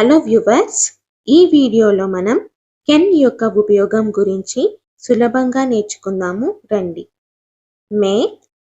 Hello viewers, ఈ వీడియోలో మనం కెన్ యొక్క ఉపయోగం గురించి సులభంగా నేర్చుకుందాము రండి. మే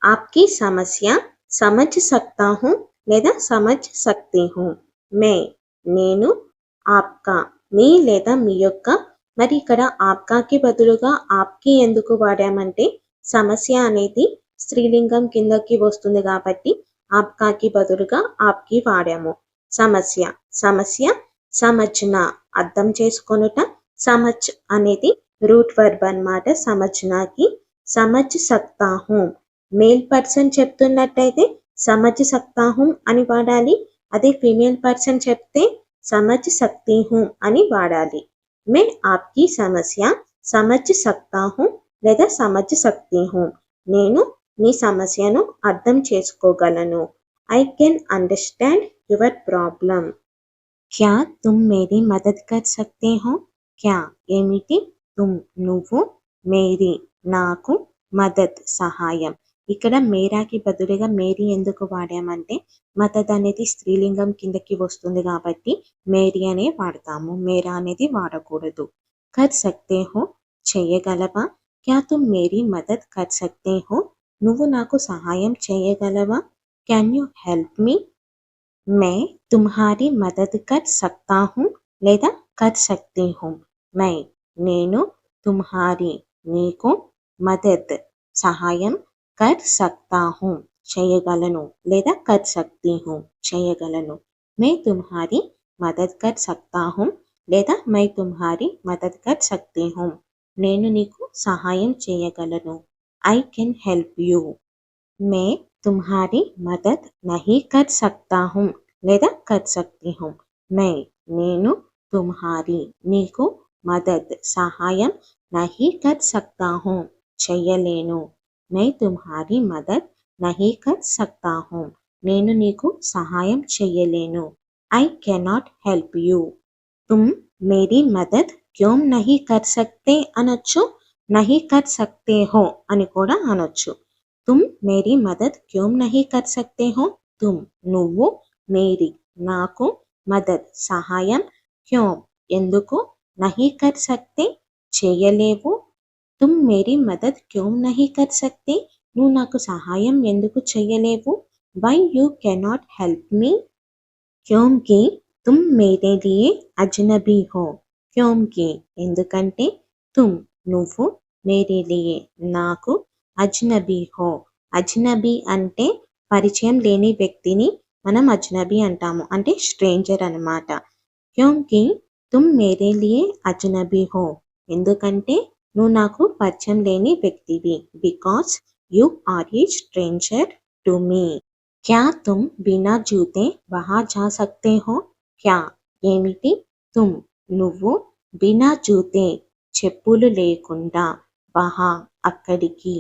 ఆప్కి సమస్య సమజ్ సక్తా హూ లేదా సమజ్ సక్తి హూ. మే నేను, ఆప్కా మీ లేదా మీ యొక్క. మరి ఇక్కడ ఆప్కాకి బదులుగా ఆప్కి ఎందుకు వాడామంటే సమస్య అనేది స్త్రీలింగం కిందకి వస్తుంది కాబట్టి ఆప్కాకి బదులుగా ఆప్కి వాడాము. సమస్య సమస్య సమజ్నా అర్థం చేసుకొనుట. సమజ్ అనేది రూట్ వర్బ్ అన్నమాట. సమజ్నాకి సమజ్ సక్తా హూ మేల్ పర్సన్ చెప్తున్నట్టయితే సమజ్ సక్తా హూ అని వాడాలి. అదే ఫీమేల్ పర్సన్ చెప్తే సమజ్ సక్తి హూ అని వాడాలి. మే ఆప్కి సమస్య సమజ్ సక్తా హూ లేదా సమజ్ సక్తి హూ. నేను మీ సమస్యను అర్థం చేసుకోగలను. I can understand your problem. क्या तुम मेरी मदद कर सकते हो? क्या ఏమిటి తుమ్ నువ్వు, మేరీ నాకు, మదద్ సహాయం. ఇక్కడ మేరాకి బదులుగా మేరీ ఎందుకు వాడామంటే మదద్ అనేది స్త్రీలింగం కిందకి వస్తుంది కాబట్టి మేరీ అనే వాడతాము, మేరా అనేది వాడకూడదు. కర్ సక్తే హో చేయగలవా. క్యా తుమ్ మేరీ మదద్ కర్ సక్తే హో నువ్వు నాకు సహాయం చేయగలవా. Can you help me. मैं तुम्हारी मदद कर सकता हूँ లేదా कर सकती हूँ. मैं నేను तुम्हारी నీకు మదద్ సహాయం कर सकता हूँ చేయగలను లేదా कर सकती हूँ చేయగలను. मैं तुम्हारी मदद कर सकता हूँ లేదా मैं तुम्हारी मदद कर सकती हूँ నేను నీకు సహాయం చేయగలను. I can help you. मैं तुम्हारी मदद नहीं कर सकता हूँ లేదా कर सकती हूँ. मैं నేను तुम्हारी నీకు మదద్ సహాయం नहीं कर सकता हूँ చెయ్యలేను. मैं तुम्हारी मदद नहीं कर सकता हूँ నేను నీకు సహాయం చెయ్యలేను. I cannot help you. तुम मेरी मदद क्यों नहीं कर सकते అనొచ్చు, नहीं कर सकते हो అని కూడా అనొచ్చు. तुम मेरी मदद क्यों नहीं कर सकते हो. तुम నువ్వు, మేరీ నాకు, మదద్ సహాయం, క్యోం ఎందుకు, नहीं कर सकते చేయలేవు. तुम मेरी मदद क्यों नहीं कर सकते నువ్వు నాకు సహాయం ఎందుకు చేయలేవు. Why you cannot help me. क्योंकि तुम मेरे लिए अजनबी हो. क्योंकि ఎందుకంటే तुम నువ్వు, मेरे लिए నాకు, అజ్నబీ హో అజ్నబీ అంటే పరిచయం లేని వ్యక్తిని మనం అజ్నబీ అంటాము, అంటే స్ట్రేంజర్ అన్నమాట. క్యోంకి తుమ్ మేరే లియే అజ్నబీ హో ఎందుకంటే నువ్వు నాకు పరిచయం లేని వ్యక్తివి. Because you are a stranger to me. క్యా తుమ్ బినా జూతే వహా జా సక్తే హో. క్యా ఏమిటి, తుమ్ నువ్వు, బినా జూతే చెప్పులు లేకుండా, వహా అక్కడికి,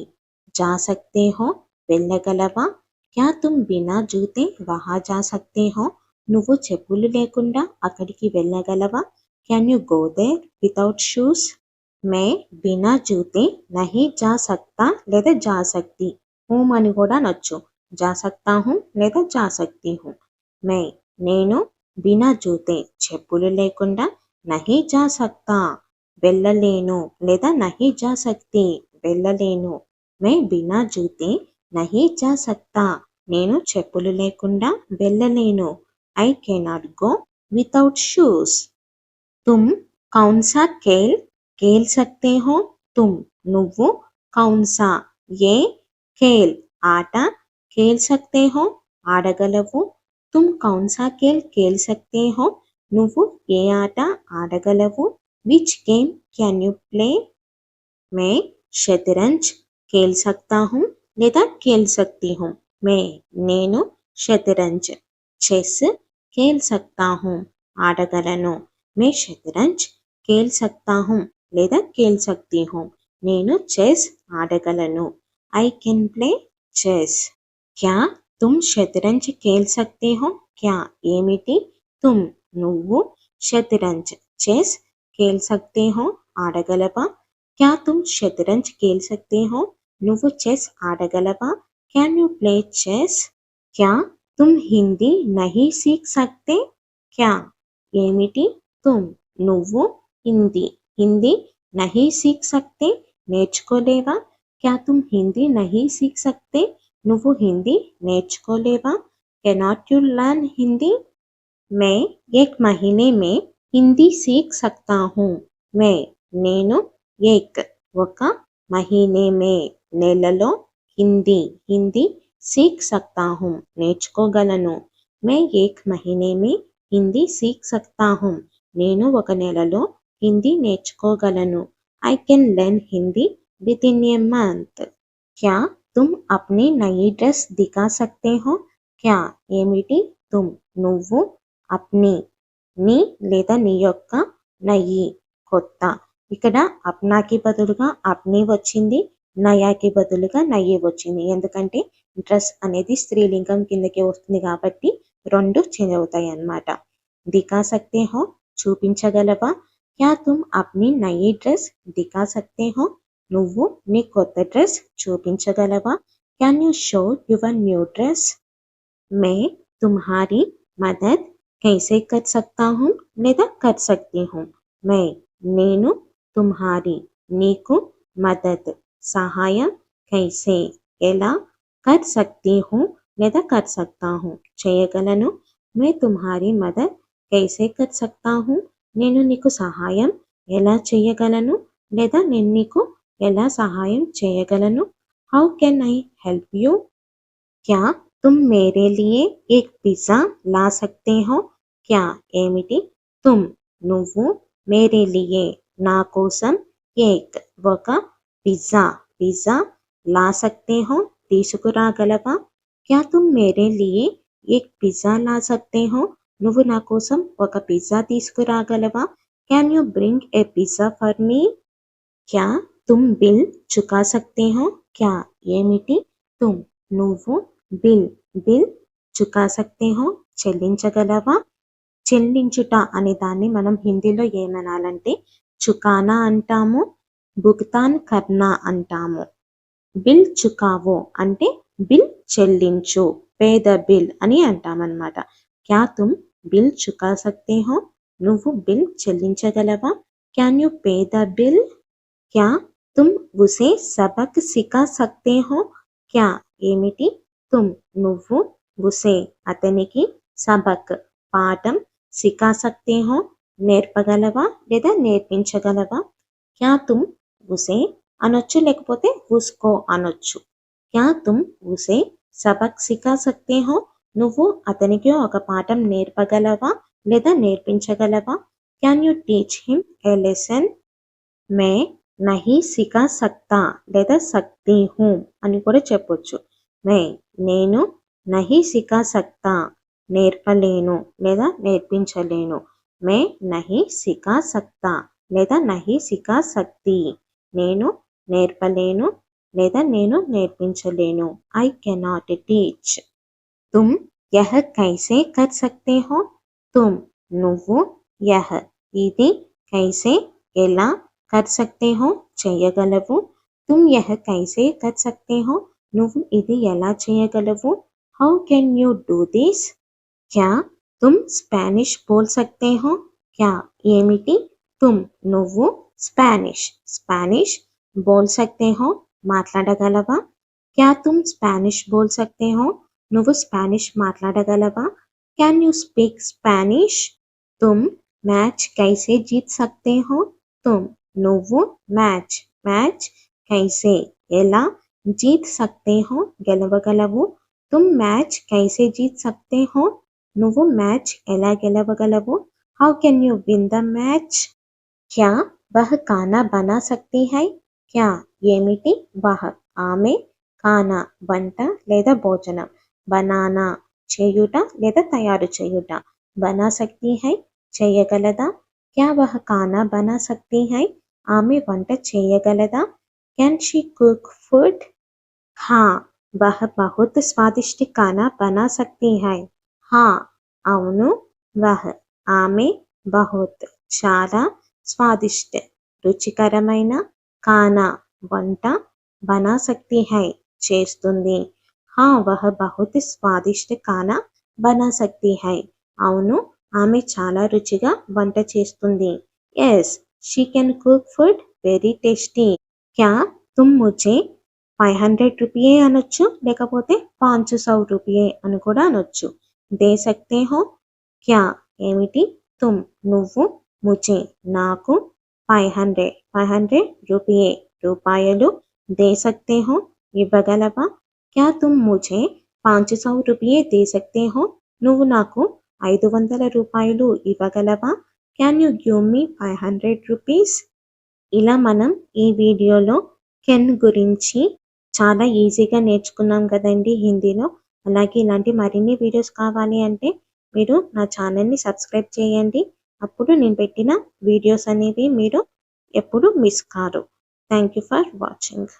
जा सकते हो వెళ్ళగలవా. क्या तुम बिना जूते वहाँ जा सकते हो నువ్వు చెప్పులు లేకుండా అక్కడికి వెళ్ళగలవా. Can you go there without shoes. मैं बिना जूते नहीं जा सकता లేదా जा सकती हूँ అని కూడా అనొచ్చు. जा सकता हूँ లేదా जा सकती हूँ. मैं నేను बिना जूते చెప్పులు లేకుండా, नहीं जा सकता వెళ్ళలేను లేదా नहीं जा सकती వెళ్ళలేను. मैं बिना जूते नहीं जा सकता నేను చెప్పులు లేకుండా వెళ్ళలేను. I cannot go without shoes. तुम कौन सा खेल खेल सकते हो. तुम నువ్వు, कौन सा ఏ खेल ఆట, खेल सकते हो ఆడగలవు. तुम कौन सा खेल खेल सकते हो నువ్వు ఏ ఆట ఆడగలవు. Which game can you play. मैं शतरंज खेल सकता हूँ లేదా खेल सकती हूँ. मैं నేను शतरंज చెస్ खेल सकता हूँ ఆడగలను. मैं शतरंज खेल सकता हूँ లేదా खेल सकती हूँ నేను chess ఆడగలను. I can play chess. क्या तुम शतरंज खेल सकते हो. क्या ఏమిటి, तुम నువ్వు, शतरंज చెస్, खेल सकते हो ఆడగలవా. क्या तुम शतरंज खेल सकते हो నువ్వు చెస్ ఆడగలవా. Can you play chess. क्या तुम हिंदी नहीं सीख सकते. क्या ఏమిటి తుమ్ నువ్వు హిందీ హిందీ నహీ సీఖ్ సక్తే నేర్చుకోలేవా క్యా తుమ్ హిందీ నహీ సీఖ్ సక్తే నువ్వు హిందీ నేర్చుకోలేవా కెనాట్ యు లర్న్ హిందీ मैं एक महीने में हिंदी सीख सकता हूँ मैं నేను ఏక్ ఒక మహీనే మే నెలలో హిందీ హిందీ सीख सकता हूँ నేర్చుకోగలను मैं एक महीने में हिंदी सीख सकता हूँ నేను ఒక నెలలో Hindi నేర్చుకోగలను I can learn Hindi within a month क्या तुम अपनी नई ड्रेस दिखा सकते हो क्या ఏమిటి तुम నువ్వు అప్ని నీ లేదా నీ యొక్క నయి కొత్త ఇక్కడ అప్నాకి బదులుగా అప్ని వచ్చింది నయాకి బదులుగా నయ్యి వచ్చింది ఎందుకంటే డ్రెస్ అనేది స్త్రీలింగం కిందకి వస్తుంది కాబట్టి రెండు చేంజ్ అవుతాయి అన్నమాట దిఖా సక్తే హో చూపించగలవా క్యా తుమ్ అప్ని నయి డ్రెస్ దిఖా సక్తే హో నువ్వు నీ కొత్త డ్రెస్ చూపించగలవా can you show your new dress మే తుమ్హారీ మదద్ कैसे कर सकता हूँ లేదా कर सकती हूँ मैं నేను तुम्हारी నీకు మదద్ సహాయం कैसे ఎలా कर सकती हूँ లేదా कर सकता हूँ చేయగలను मैं तुम्हारी मदद कैसे कर सकता हूँ నేను నీకు సహాయం ఎలా చేయగలను లేదా నేను నీకు ఎలా సహాయం చేయగలను how can I help you क्या तुम मेरे लिए एक पिज़्ज़ा ला सकते हो क्या ఏమిటి तुम నువ్వు मेरे लिए నా కోసం एक ఒక పిజ్జా లా सकते हो తీసుకురాగలవా क्या तुम मेरे लिए एक पिज़्ज़ा ला सकते हो నువ్వు నా కోసం ఒక పిజ్జా తీసుకురాగలవా can you bring a pizza for me क्या तुम बिल चुका सकते हो क्या ఏమిటి तुम నువ్వు బిల్ చుకా సక్తే హో చెల్లించగలవా చెల్లించుట అనే దాన్ని మనం హిందీలో ఏమనాలంటే చుకానా అంటాము భుగతాన్ కర్నా అంటాము బిల్ చుకావో అంటే బిల్ చెల్లించు పే ద బిల్ అని అంటామన్నమాట క్యా తుమ్ బిల్ చుకా సక్తే హో నువ్వు బిల్ చెల్లించగలవా can you pay the bill క్యా తుమ్ ఉసే సబక్ సిఖా సక్తే హో క్యా ఏమిటి తుమ్ నువ్వు ఉసే అతనికి సబక్ పాఠం సిఖా సక్తే హో నేర్పగలవా లేదా నేర్పించగలవా క్యా తుమ్ ఉసే అనొచ్చు లేకపోతే ఉస్కో అనొచ్చు క్యా తుమ్ ఉసే సబక్ సిఖా సక్తే హో నువ్వు అతనికి ఒక పాఠం నేర్పగలవా లేదా నేర్పించగలవా can you teach him a lesson మే నహీ సిఖా సక్తా లేదా సక్తీ హూ అని కూడా చెప్పొచ్చు మే నేను నహీ సిఖా సక్తా నేర్పలేను లేదా నేర్పించలేను మే నహీ సిఖా సక్తా లేదా నహీ సిఖా సక్తి నేను నేర్పలేను లేదా నేను నేర్పించలేను ఐ కెనాట్ టీచ్ తుమ్ యహ కైసే కర్ సక్తే హో తుమ్ నువ్వు యహ ఇది కైసే ఎలా కర్ సక్తే హో చేయగలవు తుమ్ యహ కైసే కర్ సక్తే హో నువ్వు ఇది ఎలా చేయగలవు how can you do this క్యా తుమ్ స్పానిష్ బోల్ సక్తే హో క్యా ఏమిటి తుమ్ నువ్వు స్పానిష్ బోల్ సక్తే హో మాట్లాడగలవా క్యా తుమ్ స్పానిష్ బోల్ సక్తే హో నువ్వు స్పానిష్ మాట్లాడగలవా క్యాన్ యూ స్పీక్ స్పానిష్ తుమ్ మ్యాచ్ కైసే జీత్ సక్తే హో తుమ్ నువ్వు మ్యాచ్ కైసే ఎలా జీత్ సక్తే హో గెలవగలవు తుమ్ మ్యాచ్ కైసే జీత్ సక్తే హో నువ్వు మ్యాచ్ ఎలా గెలవగలవు how can you win the match క్యా వహ్ ఖానా బనా సక్తి హై క్యా ఏమిటి వహ్ ఆమె ఖానా వంట లేదా భోజనం బనానా చేయుట లేదా తయారు చేయుట బనా సక్తి హై చేయగలదా క్యా వహ్ ఖానా బనా సక్తి హై ఆమె వంట చేయగలదా క్యాన్ షీ కుక్ ఫుడ్ हाँ वह बहुत स्वादिष्ट खाना बना सकती है हाँ అవును వహ్ ఆమె బహుత్ చాలా స్వాదిష్ట రుచికరమైన ఖానా వంట బనా సక్తి హై చేస్తుంది हाँ वह बहुत स्वादिष्ट खाना बना सकती है అవును ఆమె చాలా రుచిగా వంట చేస్తుంది. Yes, she can cook food very tasty. క్యా తుమ్ ముझे 500 రూపాయే అనొచ్చు, లేకపోతే 500 రూపాయే అని కూడా అనొచ్చు. దే సక్తే హో క్యా ఏమిటి, తుమ్ నువ్వు, ముझे నాకు, 500 రూపాయే రూపాయలు, దే సక్తే హో ఇవ్వగలవా. క్యా తుమ్ ముझे 500 రూపాయే దే సక్తే హో నువ్వు నాకు 500 రూపాయలు ఇవ్వగలవా. Can you give me 500 rupees. ఇలా మనం ఈ వీడియోలో కెన్ గురించి చాలా ఈజీగా నేర్చుకున్నాం కదండి హిందీలో. అలాగే ఇలాంటి మరిన్ని వీడియోస్ కావాలి అంటే మీరు నా ఛానల్ని సబ్స్క్రైబ్ చేయండి. అప్పుడు నేను పెట్టిన వీడియోస్ అనేవి మీరు ఎప్పుడు miss car. Thank you for watching.